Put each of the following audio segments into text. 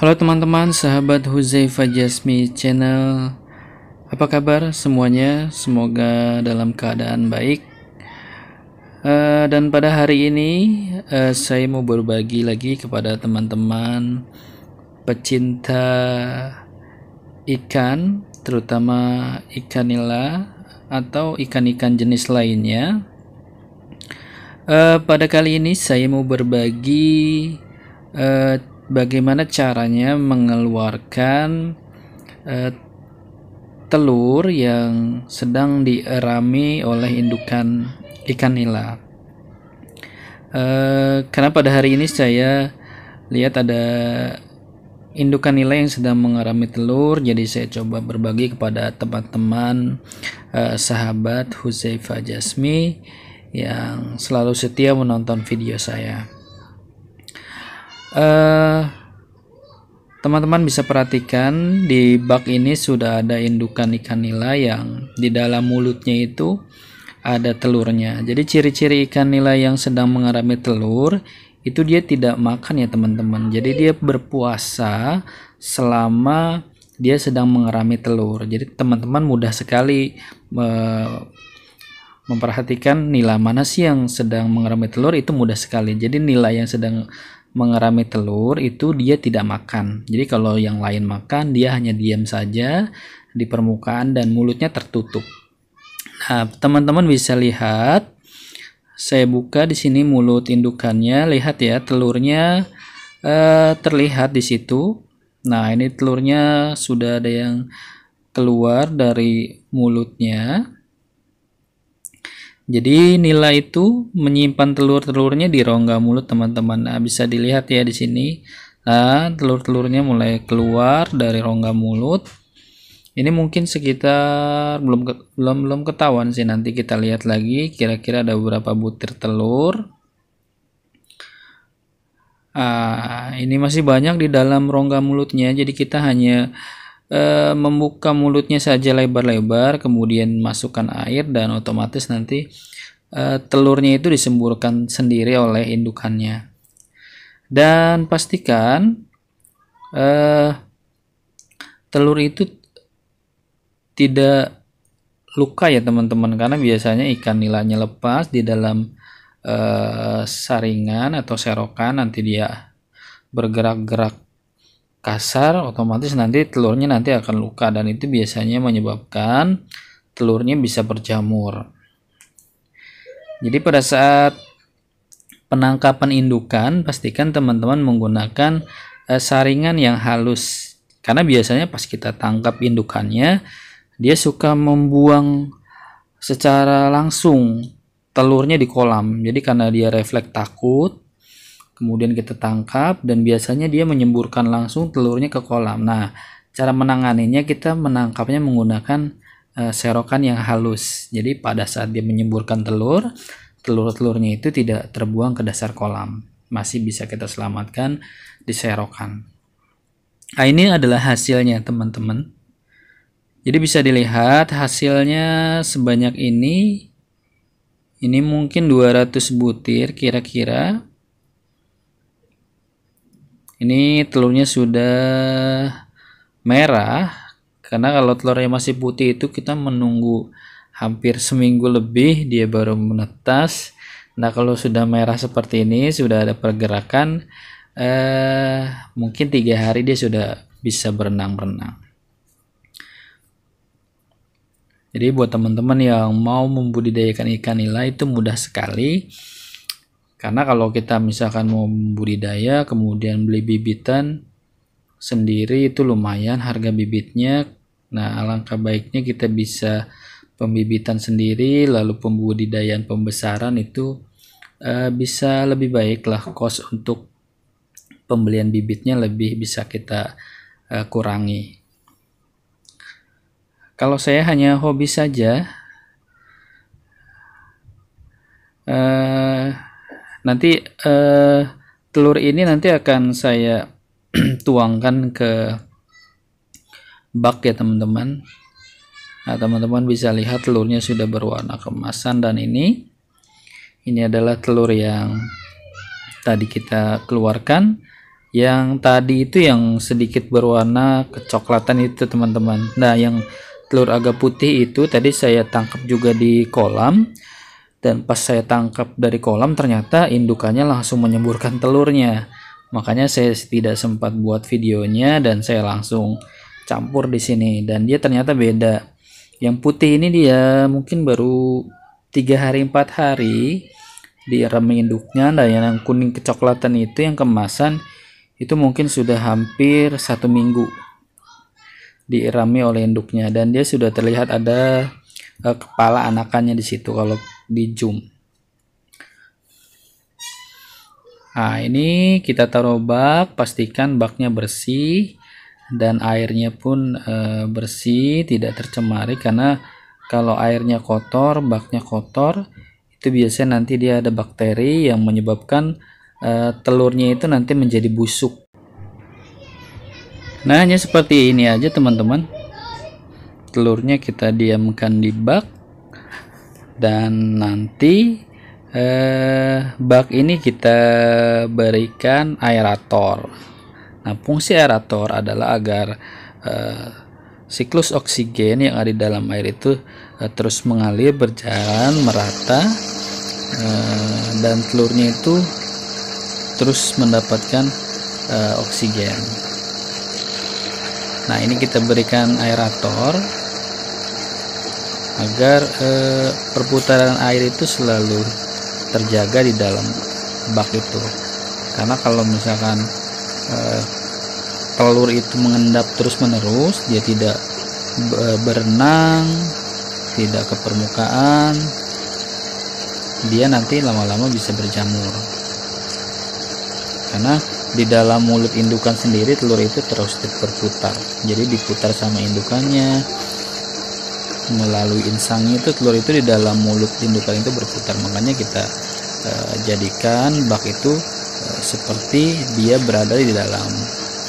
Halo teman-teman, sahabat Huzaifa Jasmi Channel. Apa kabar semuanya? Semoga dalam keadaan baik. Dan pada hari ini saya mau berbagi lagi kepada teman-teman pecinta ikan, terutama ikan nila atau ikan-ikan jenis lainnya. Pada kali ini saya mau berbagi bagaimana caranya mengeluarkan telur yang sedang dierami oleh indukan ikan nila. Karena pada hari ini saya lihat ada indukan nila yang sedang mengerami telur, jadi saya coba berbagi kepada teman-teman sahabat Huzaifa Jasmi yang selalu setia menonton video saya. Teman-teman bisa perhatikan di bak ini sudah ada indukan ikan nila yang di dalam mulutnya itu ada telurnya. Jadi ciri-ciri ikan nila yang sedang mengerami telur itu dia tidak makan ya teman-teman. Jadi dia berpuasa selama dia sedang mengerami telur. Jadi teman-teman mudah sekali memperhatikan nila mana sih yang sedang mengerami telur, itu mudah sekali. Jadi nila yang sedang mengerami telur itu dia tidak makan. Jadi kalau yang lain makan, dia hanya diam saja di permukaan dan mulutnya tertutup. Nah, teman-teman bisa lihat, saya buka di sini mulut indukannya, lihat ya telurnya terlihat di situ. Nah, ini telurnya sudah ada yang keluar dari mulutnya. Jadi nila itu menyimpan telur-telurnya di rongga mulut teman-teman. Nah, bisa dilihat ya di sini. Nah, telur-telurnya mulai keluar dari rongga mulut. Ini mungkin sekitar belum ketahuan sih, nanti kita lihat lagi kira-kira ada beberapa butir telur. Ini masih banyak di dalam rongga mulutnya. Jadi kita hanya membuka mulutnya saja lebar-lebar, kemudian masukkan air dan otomatis nanti telurnya itu disemburkan sendiri oleh indukannya. Dan pastikan telur itu tidak luka ya teman-teman, karena biasanya ikan nilanya lepas di dalam saringan atau serokan, nanti dia bergerak-gerak kasar, otomatis nanti telurnya nanti akan luka dan itu biasanya menyebabkan telurnya bisa berjamur. Jadi pada saat penangkapan indukan, pastikan teman-teman menggunakan saringan yang halus, karena biasanya pas kita tangkap indukannya dia suka membuang secara langsung telurnya di kolam. Jadi karena dia refleks takut, kemudian kita tangkap dan biasanya dia menyemburkan langsung telurnya ke kolam. Nah, cara menanganinya kita menangkapnya menggunakan serokan yang halus. Jadi pada saat dia menyemburkan telur-telurnya itu tidak terbuang ke dasar kolam. Masih bisa kita selamatkan di serokan. Nah, ini adalah hasilnya teman-teman. Jadi bisa dilihat hasilnya sebanyak ini. Ini mungkin 200 butir kira-kira. Ini telurnya sudah merah, karena kalau telurnya masih putih itu kita menunggu hampir seminggu lebih dia baru menetas. Nah, kalau sudah merah seperti ini, sudah ada pergerakan, mungkin 3 hari dia sudah bisa berenang-berenang. Jadi buat teman-teman yang mau membudidayakan ikan nila itu mudah sekali. Karena kalau kita misalkan mau budidaya kemudian beli bibitan sendiri itu lumayan harga bibitnya. Nah, alangkah baiknya kita bisa pembibitan sendiri, lalu pembudidayaan pembesaran itu bisa lebih baik lah, kos untuk pembelian bibitnya lebih bisa kita kurangi. Kalau saya hanya hobi saja, nanti telur ini nanti akan saya tuangkan ke bak ya teman-teman. Nah, teman-teman bisa lihat telurnya sudah berwarna keemasan, dan ini adalah telur yang tadi kita keluarkan. Yang tadi itu yang sedikit berwarna kecoklatan itu teman-teman. Nah, yang telur agak putih itu tadi saya tangkap juga di kolam, dan pas saya tangkap dari kolam ternyata indukannya langsung menyemburkan telurnya. Makanya saya tidak sempat buat videonya dan saya langsung campur di sini, dan dia ternyata beda. Yang putih ini dia mungkin baru 3 hari 4 hari dirami induknya, dan yang kuning kecoklatan itu yang kemasan itu mungkin sudah hampir 1 minggu diirami oleh induknya, dan dia sudah terlihat ada kepala anakannya di situ kalau di zoom. Nah, ini kita taruh bak, pastikan baknya bersih dan airnya pun bersih, tidak tercemari, karena kalau airnya kotor, baknya kotor, itu biasanya nanti dia ada bakteri yang menyebabkan telurnya itu nanti menjadi busuk. Nah, hanya seperti ini aja teman-teman. Telurnya kita diamkan di bak, dan nanti bak ini kita berikan aerator. Nah, fungsi aerator adalah agar siklus oksigen yang ada di dalam air itu terus mengalir, berjalan merata, dan telurnya itu terus mendapatkan oksigen. Nah, ini kita berikan aerator agar perputaran air itu selalu terjaga di dalam bak itu. Karena kalau misalkan telur itu mengendap terus menerus, dia tidak berenang, tidak ke permukaan, dia nanti lama-lama bisa berjamur. Karena di dalam mulut indukan sendiri telur itu terus berputar, jadi diputar sama indukannya, melalui insangnya itu telur itu di dalam mulut indukan itu berputar. Makanya kita jadikan bak itu seperti dia berada di dalam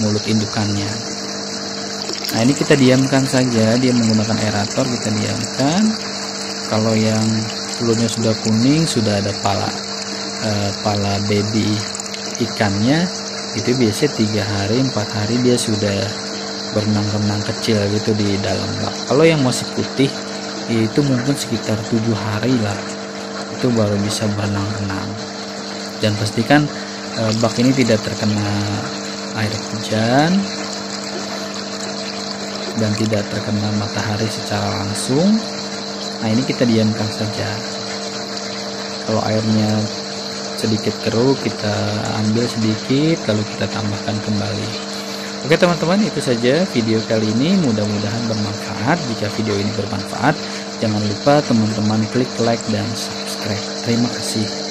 mulut indukannya. Nah, ini kita diamkan saja, dia menggunakan aerator, kita diamkan. Kalau yang telurnya sudah kuning, sudah ada pala baby ikannya, itu biasanya 3 hari 4 hari dia sudah berenang-renang kecil gitu di dalam bak. Kalau yang masih putih itu mungkin sekitar 7 hari lah, itu baru bisa berenang-renang. Dan pastikan bak ini tidak terkena air hujan dan tidak terkena matahari secara langsung. Nah, ini kita diamkan saja. Kalau airnya sedikit keruh, kita ambil sedikit lalu kita tambahkan kembali. Oke teman-teman, itu saja video kali ini, mudah-mudahan bermanfaat. Jika video ini bermanfaat, jangan lupa teman-teman klik like dan subscribe. Terima kasih.